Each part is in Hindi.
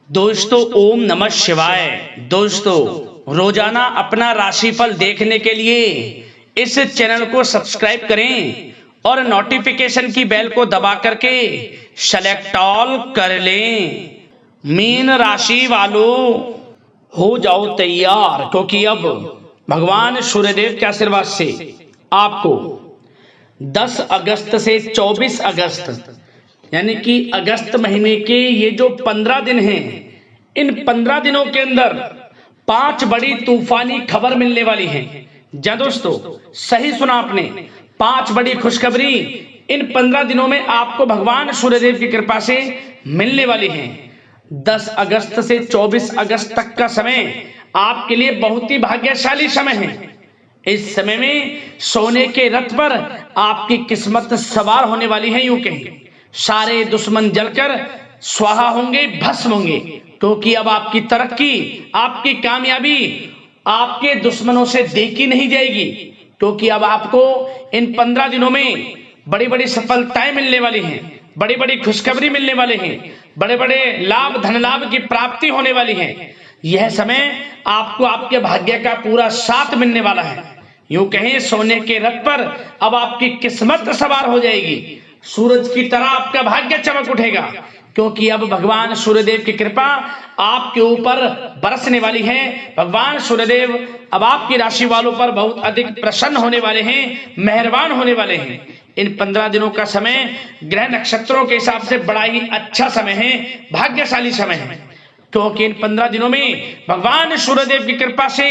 दोस्तों ओम नमः शिवाय। दोस्तों रोजाना अपना राशिफल देखने के लिए इस चैनल को सब्सक्राइब करें और नोटिफिकेशन की बेल को दबा करके सेलेक्ट ऑल कर लें। मीन राशि वालों हो जाओ तैयार, क्योंकि अब भगवान सूर्यदेव के आशीर्वाद से आपको 10 अगस्त से 24 अगस्त यानी कि अगस्त महीने के ये जो 15 दिन हैं, इन 15 दिनों के अंदर 5 बड़ी तूफानी खबर मिलने वाली है। जी दोस्तों, सही सुना आपने, 5 बड़ी खुशखबरी इन 15 दिनों में आपको भगवान सूर्यदेव की कृपा से मिलने वाली है। 10 अगस्त से 24 अगस्त तक का समय आपके लिए बहुत ही भाग्यशाली समय है। इस समय में सोने के रथ पर आपकी किस्मत सवार होने वाली है। यूं कहें सारे दुश्मन जलकर स्वाहा होंगे, भस्म होंगे, क्योंकि अब आपकी तरक्की, आपकी कामयाबी आपके दुश्मनों से देखी नहीं जाएगी। क्योंकि अब आपको इन 15 दिनों में बड़ी बड़ी सफलताएं मिलने वाली हैं, बड़ी बड़ी खुशखबरी मिलने वाले हैं, बड़े बड़े लाभ, धन लाभ की प्राप्ति होने वाली है। यह समय आपको आपके भाग्य का पूरा साथ मिलने वाला है। यूं कहें सोने के रथ पर अब आपकी किस्मत सवार हो जाएगी, सूरज की तरह आपका भाग्य चमक उठेगा, क्योंकि अब भगवान सूर्यदेव की कृपा आपके ऊपर बरसने वाली है। भगवान सूर्यदेव अब आपकी राशि वालों पर बहुत अधिक प्रसन्न होने वाले हैं, मेहरबान होने वाले हैं। इन 15 दिनों का समय ग्रह नक्षत्रों के हिसाब से बड़ा ही अच्छा समय है, भाग्यशाली समय है, क्योंकि इन 15 दिनों में भगवान सूर्यदेव की कृपा से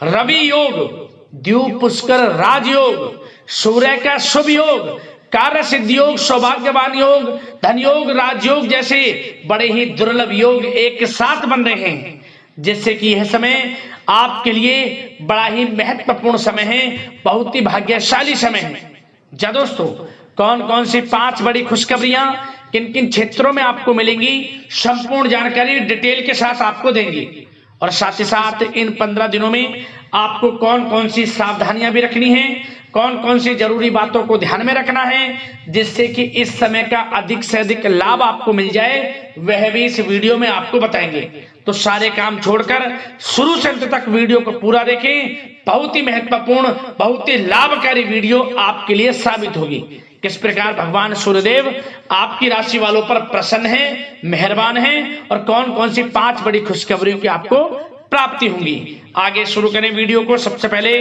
रवि योग, द्यूप पुष्कर राजयोग, सूर्य का शुभ योग, कार्य सिद्धि योग, सौभाग्यवान योग, धन योग, राजयोग जैसे बड़े ही दुर्लभ योग एक साथ बन रहे हैं, जिससे कि यह समय आपके लिए बड़ा ही महत्वपूर्ण समय है, बहुत ही भाग्यशाली समय है। जा दोस्तों, कौन कौन सी 5 बड़ी खुशखबरियां किन किन क्षेत्रों में आपको मिलेंगी, संपूर्ण जानकारी डिटेल के साथ आपको देंगे। और साथ ही साथ इन 15 दिनों में आपको कौन कौन सी सावधानियां भी रखनी है, कौन कौन सी जरूरी बातों को ध्यान में रखना है, जिससे कि इस समय का अधिक से अधिक लाभ आपको मिल जाए, वह भी इस वीडियो में आपको बताएंगे। तो सारे काम छोड़कर शुरू से अंत तक वीडियो को पूरा देखें। बहुत ही महत्वपूर्ण, बहुत ही लाभकारी वीडियो आपके लिए साबित होगी। किस प्रकार भगवान सूर्यदेव आपकी राशि वालों पर प्रसन्न है, मेहरबान है, और कौन कौन सी 5 बड़ी खुशखबरियों की आपको प्राप्ति होंगी। आगे शुरू करें वीडियो को। सबसे पहले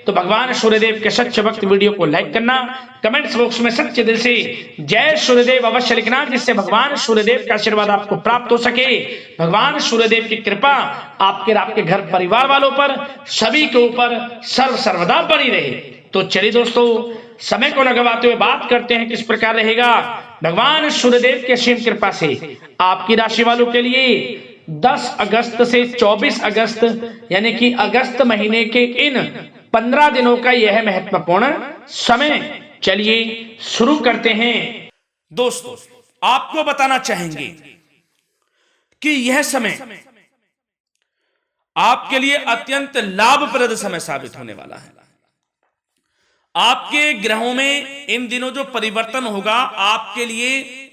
तो भगवान सूर्यदेव के सच्चे भक्त वीडियो को लाइक करना, कमेंट्स बॉक्स में सच्चे दिल से जय सूर्यदेव अवश्य लिखना, जिससे भगवान सूर्यदेव का आशीर्वाद आपको प्राप्त हो सके, भगवान सूर्यदेव की कृपा आपके घर परिवार वालों पर, सभी के ऊपर सर्वदा बनी रहे। तो चलिए दोस्तों, समय को न गवाते हुए बात करते हैं किस प्रकार रहेगा भगवान सूर्यदेव की असीम कृपा से आपकी राशि वालों के लिए 10 अगस्त से 24 अगस्त यानी कि अगस्त महीने के इन 15 दिनों का यह महत्वपूर्ण समय। चलिए शुरू करते हैं। दोस्तों, आपको बताना चाहेंगे कि यह समय आपके लिए अत्यंत लाभप्रद समय साबित होने वाला है। आपके ग्रहों में इन दिनों जो परिवर्तन होगा, आपके लिए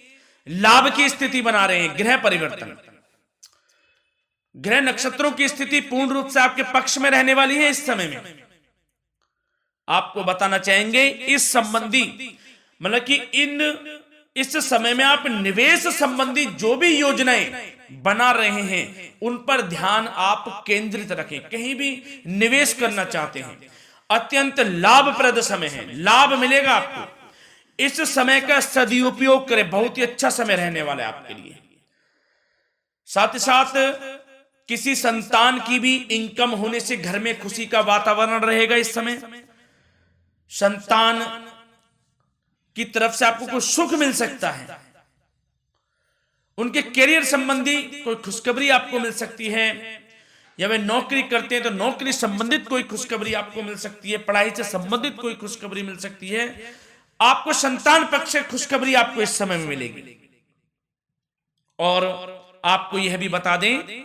लाभ की स्थिति बना रहे हैं। ग्रह परिवर्तन, ग्रह नक्षत्रों की स्थिति पूर्ण रूप से आपके पक्ष में रहने वाली है। इस समय में आपको बताना चाहेंगे इस संबंधी, मतलब कि इस समय में आप निवेश संबंधी जो भी योजनाएं बना रहे हैं, उन पर ध्यान आप केंद्रित रखें। कहीं भी निवेश करना चाहते हैं, अत्यंत लाभप्रद समय है, लाभ मिलेगा आपको। इस समय का सदुपयोग करें, बहुत ही अच्छा समय रहने वाला है आपके लिए। साथ ही साथ किसी संतान की भी इनकम होने से घर में खुशी का वातावरण रहेगा। इस समय संतान की तरफ से आपको कुछ सुख मिल सकता है, उनके करियर संबंधी कोई खुशखबरी आपको मिल सकती है, या वे नौकरी करते हैं तो नौकरी संबंधित कोई खुशखबरी आपको मिल सकती है, पढ़ाई से संबंधित कोई खुशखबरी मिल सकती है। आपको संतान पक्ष से खुशखबरी आपको इस समय में मिलेगी। और आपको यह भी बता दें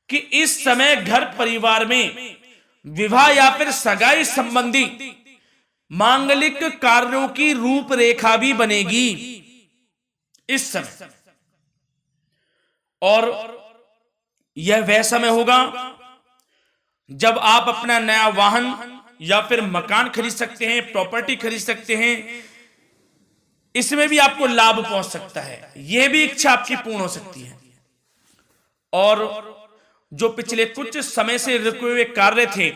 कि इस समय घर परिवार में विवाह या फिर सगाई संबंधी मांगलिक कार्यों की रूपरेखा भी बनेगी इस समय। और यह वह समय होगा जब आप अपना नया वाहन या फिर मकान खरीद सकते हैं, प्रॉपर्टी खरीद सकते हैं। इसमें भी आपको लाभ पहुंच सकता है, यह भी इच्छा आपकी पूर्ण हो सकती है। और जो पिछले कुछ समय से रुके हुए कार्य थे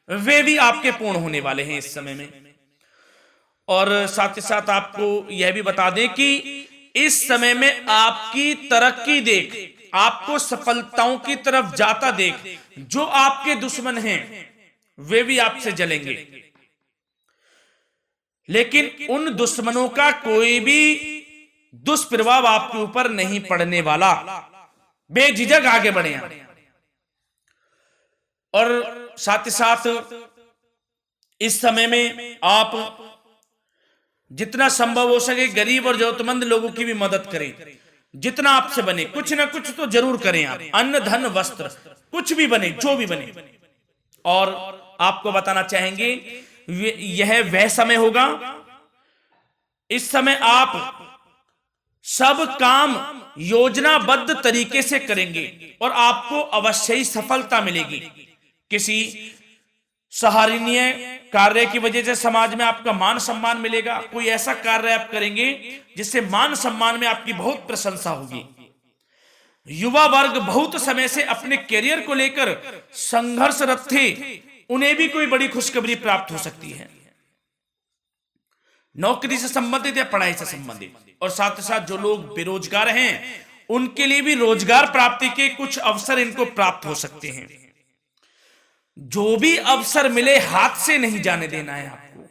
वे भी आपके पूर्ण होने वाले हैं इस समय में। और साथ ही साथ आपको यह भी बता दें कि इस समय में आपकी तरक्की देख, आपको सफलताओं की तरफ जाता देख, जो आपके दुश्मन हैं वे भी आपसे जलेंगे, लेकिन उन दुश्मनों का कोई भी दुष्प्रभाव आपके ऊपर नहीं पड़ने वाला। बेझिझक आगे बढ़े आप। और साथ ही साथ इस समय में आप जितना संभव हो सके गरीब और जरूरतमंद लोगों की भी मदद करें, जितना आपसे बने। कुछ ना कुछ तो जरूर करें आप, अन्न धन वस्त्र कुछ भी बने, जो भी बने। और आपको बताना चाहेंगे यह वह समय होगा, इस समय आप सब काम योजनाबद्ध तरीके से करेंगे और आपको अवश्य ही सफलता मिलेगी। किसी सराहनीय कार्य की वजह से समाज में आपका मान सम्मान मिलेगा। कोई ऐसा कार्य आप करेंगे जिससे मान सम्मान में आपकी बहुत प्रशंसा होगी। युवा वर्ग बहुत समय से अपने करियर को लेकर संघर्षरत थे, उन्हें भी कोई बड़ी खुशखबरी प्राप्त हो सकती है, नौकरी से संबंधित या पढ़ाई से संबंधित। और साथ ही साथ जो लोग बेरोजगार हैं उनके लिए भी रोजगार प्राप्ति के कुछ अवसर इनको प्राप्त हो सकते हैं। जो भी अवसर मिले हाथ से नहीं जाने देना है आपको,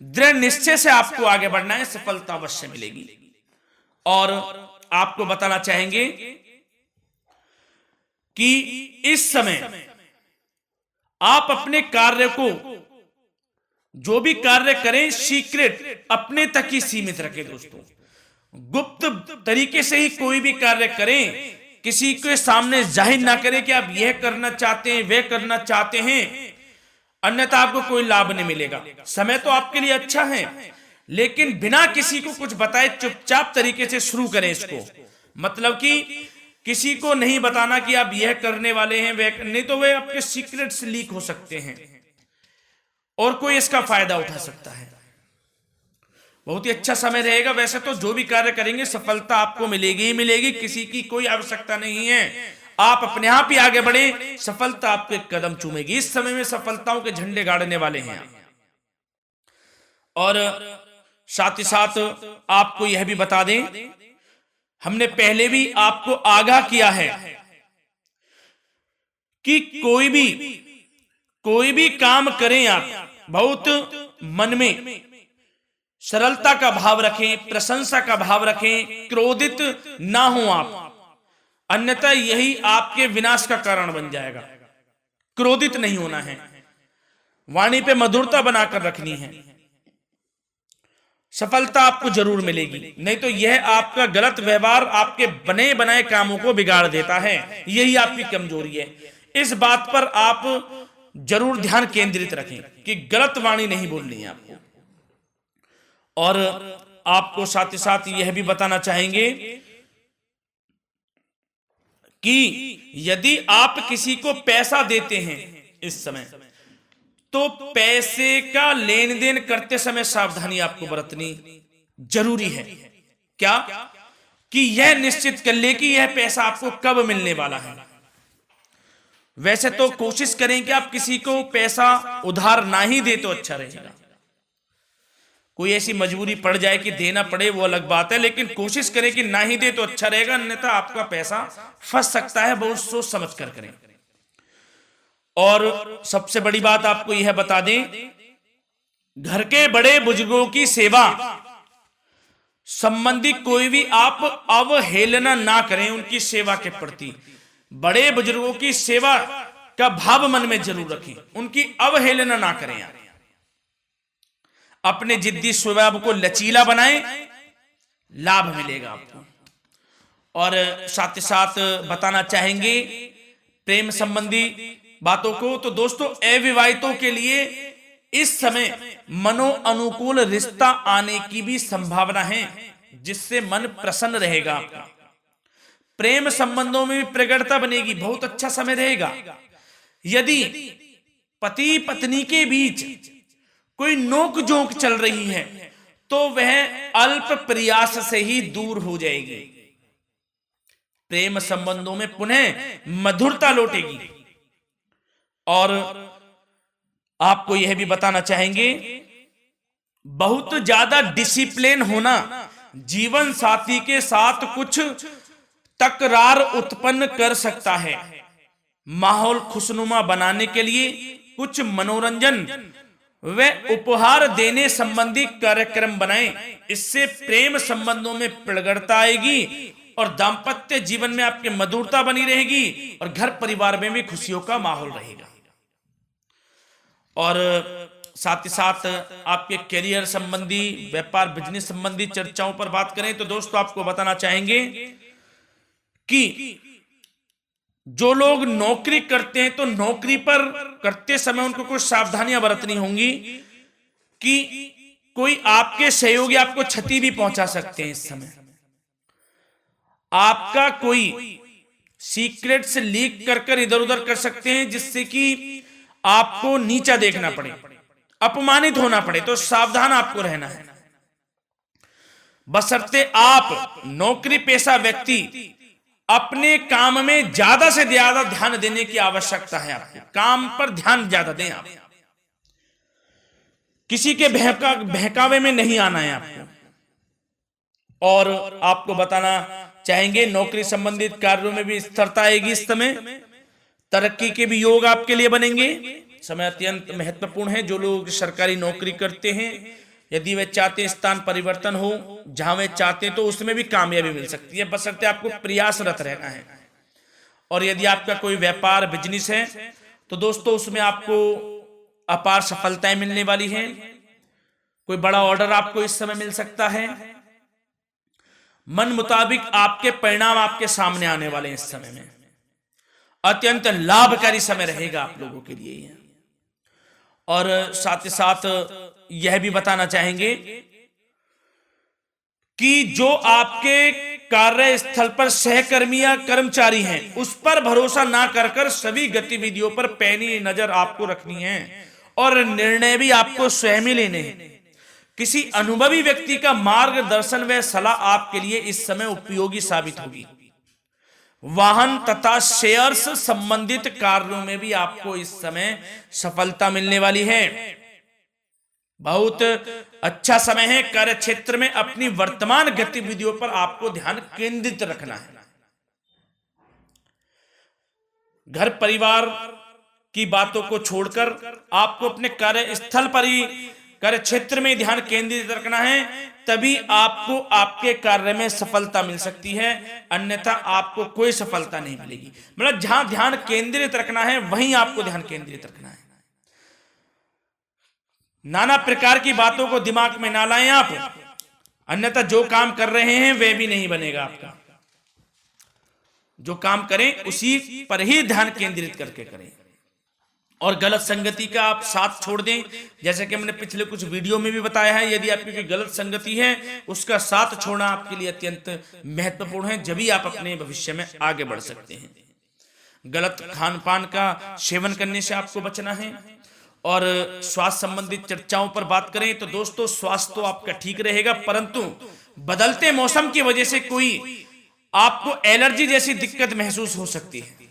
दृढ़ निश्चय से आपको आगे बढ़ना है, सफलता अवश्य मिलेगी। और आपको बताना चाहेंगे कि इस समय आप अपने कार्य को, जो भी कार्य करें, सीक्रेट अपने तक ही सीमित रखें दोस्तों। गुप्त तरीके से ही कोई भी कार्य करें, किसी के सामने जाहिर ना करें कि आप यह करना चाहते हैं, वह करना चाहते हैं, अन्यथा आपको कोई लाभ नहीं मिलेगा। समय तो आपके लिए अच्छा है, लेकिन बिना किसी को कुछ बताए चुपचाप तरीके से शुरू करें इसको। मतलब कि किसी को नहीं बताना कि आप यह करने वाले हैं, वह नहीं, तो वे आपके सीक्रेट्स लीक हो सकते हैं और कोई इसका फायदा उठा सकता है। बहुत ही अच्छा समय रहेगा। वैसे तो जो भी कार्य करेंगे सफलता आपको मिलेगी ही मिलेगी, किसी की कोई आवश्यकता नहीं है। आप अपने आप ही आगे बढ़े, सफलता आपके कदम चूमेगी। इस समय में सफलताओं के झंडे गाड़ने वाले हैं। और साथ ही साथ आपको यह भी बता दें, हमने पहले भी आपको आगाह किया है कि कोई भी काम करें आप बहुत मन में सरलता का भाव रखें, प्रशंसा का भाव रखें, क्रोधित ना हो आप, अन्यथा यही आपके विनाश का कारण बन जाएगा। क्रोधित नहीं होना है, वाणी पे मधुरता बनाकर रखनी है, सफलता आपको जरूर मिलेगी। नहीं तो यह आपका गलत व्यवहार आपके बने बनाए कामों को बिगाड़ देता है, यही आपकी कमजोरी है। इस बात पर आप जरूर ध्यान केंद्रित रखें कि गलत वाणी नहीं बोलनी है आपको। और आपको साथ ही साथ यह भी बताना चाहेंगे कि यदि आप किसी को पैसा देते हैं इस समय, तो पैसे का लेन देन करते समय सावधानी आपको बरतनी जरूरी है। क्या कि यह निश्चित कर ले कि यह पैसा आपको कब मिलने वाला है। वैसे तो कोशिश करें कि आप किसी को पैसा उधार ना ही दे तो अच्छा रहेगा। कोई ऐसी मजबूरी पड़ जाए कि देना पड़े वो अलग बात है, लेकिन कोशिश करें कि ना ही दे तो अच्छा रहेगा, अन्यथा आपका पैसा फंस सकता है। बहुत सोच समझ कर करें। और सबसे बड़ी बात आपको यह बता दें, घर के बड़े बुजुर्गों की सेवा संबंधी कोई भी आप अवहेलना ना करें उनकी सेवा के प्रति। बड़े बुजुर्गों की सेवा का भाव मन में जरूर रखें, उनकी अवहेलना ना करें आप। अपने जिद्दी स्वभाव को लचीला बनाएं, लाभ मिलेगा आपको। और साथ ही साथ बताना चाहेंगे प्रेम संबंधी बातों को, तो दोस्तों अविवाहितों के लिए इस समय मनो अनुकूल रिश्ता आने की भी संभावना है, जिससे मन प्रसन्न रहेगा आपका। प्रेम संबंधों में भी प्रगाढ़ता बनेगी, बहुत अच्छा समय रहेगा। यदि पति पत्नी के बीच कोई नोक झोंक चल रही है तो वह अल्प प्रयास से ही दूर हो जाएगी। प्रेम संबंधों में पुनः मधुरता लौटेगी। और आपको यह भी बताना चाहेंगे, बहुत ज्यादा डिसिप्लिन होना जीवन साथी के साथ कुछ तकरार उत्पन्न कर सकता है। माहौल खुशनुमा बनाने के लिए कुछ मनोरंजन व उपहार देने संबंधी कार्यक्रम बनाएं। इससे प्रेम संबंधों में प्रगाढ़ता आएगी और दाम्पत्य जीवन में आपकी मधुरता बनी रहेगी और घर परिवार में भी खुशियों का माहौल रहेगा। और साथ ही साथ आपके करियर संबंधी, व्यापार बिजनेस संबंधी चर्चाओं पर बात करें तो दोस्तों आपको बताना चाहेंगे कि जो लोग नौकरी करते हैं तो नौकरी पर करते समय उनको कुछ सावधानियां बरतनी होंगी कि कोई आपके सहयोगी आपको क्षति भी पहुंचा सकते हैं। इस समय आपका कोई सीक्रेट्स लीक कर इधर उधर कर सकते हैं जिससे कि आपको नीचा देखना पड़े, अपमानित होना पड़े, तो सावधान आपको रहना है। बशर्ते आप नौकरी पेशा व्यक्ति अपने काम में ज्यादा से ज्यादा ध्यान देने की आवश्यकता है। आपको काम पर ध्यान ज्यादा दें। आप किसी के बहकावे में नहीं आना है आपको। और आपको बताना चाहेंगे नौकरी संबंधित कार्यों में भी स्थिरता आएगी। इस समय तरक्की के भी योग आपके लिए बनेंगे। समय अत्यंत महत्वपूर्ण है। जो लोग सरकारी नौकरी करते हैं, यदि वे चाहते स्थान परिवर्तन हो, जहां वे चाहते तो उसमें भी कामयाबी मिल सकती है, बशर्ते आपको प्रयासरत रहना है। और यदि आपका कोई व्यापार बिजनेस है तो दोस्तों उसमें आपको अपार सफलताएं मिलने वाली हैं। कोई बड़ा ऑर्डर आपको इस समय मिल सकता है। मन मुताबिक आपके परिणाम आपके सामने आने वाले हैं। इस समय में अत्यंत लाभकारी समय रहेगा आप लोगों के लिए। और साथ ही साथ यह भी बताना चाहेंगे कि जो आपके कार्यस्थल पर सहकर्मी या कर्मचारी हैं उस पर भरोसा ना कर सभी गतिविधियों पर पैनी नजर आपको रखनी है और निर्णय भी आपको स्वयं ही लेने हैं। किसी अनुभवी व्यक्ति का मार्गदर्शन व सलाह आपके लिए इस समय उपयोगी साबित होगी। वाहन तथा शेयर्स संबंधित कार्यों में भी आपको इस समय सफलता मिलने वाली है। बहुत अच्छा समय है। कार्य क्षेत्र में अपनी वर्तमान गतिविधियों पर आपको ध्यान केंद्रित रखना है। घर परिवार की बातों को छोड़कर आपको अपने कार्यस्थल पर ही, कार्य क्षेत्र में ध्यान केंद्रित रखना है, तभी आपको आपके कार्य में सफलता मिल सकती है, अन्यथा आपको कोई सफलता नहीं मिलेगी। मतलब जहां ध्यान केंद्रित रखना है वहीं आपको ध्यान केंद्रित रखना है। नाना प्रकार की बातों को दिमाग में ना लाएं आप, अन्यथा जो काम कर रहे हैं वह भी नहीं बनेगा आपका। जो काम करें उसी पर ही ध्यान केंद्रित करके करें और गलत संगति का आप साथ छोड़ दें। जैसे कि हमने पिछले कुछ वीडियो में भी बताया है, यदि आपकी कोई गलत संगति है उसका साथ छोड़ना आपके लिए अत्यंत महत्वपूर्ण है, जब ही आप अपने भविष्य में आगे बढ़ सकते हैं। गलत खान पान का सेवन करने से आपको बचना है। और स्वास्थ्य संबंधित चर्चाओं पर बात करें तो दोस्तों स्वास्थ्य तो आपका ठीक रहेगा, परंतु बदलते मौसम की वजह से कोई आपको एलर्जी जैसी दिक्कत महसूस हो सकती है।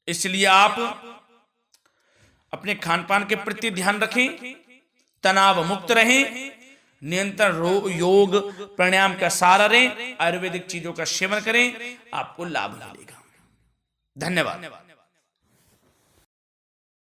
इसलिए आप अपने खान पान के प्रति ध्यान रखें, तनाव मुक्त रहें, नियंत्रण योग प्राणायाम का सहारा लें, आयुर्वेदिक चीजों का सेवन करें, आपको लाभ मिलेगा। धन्यवाद।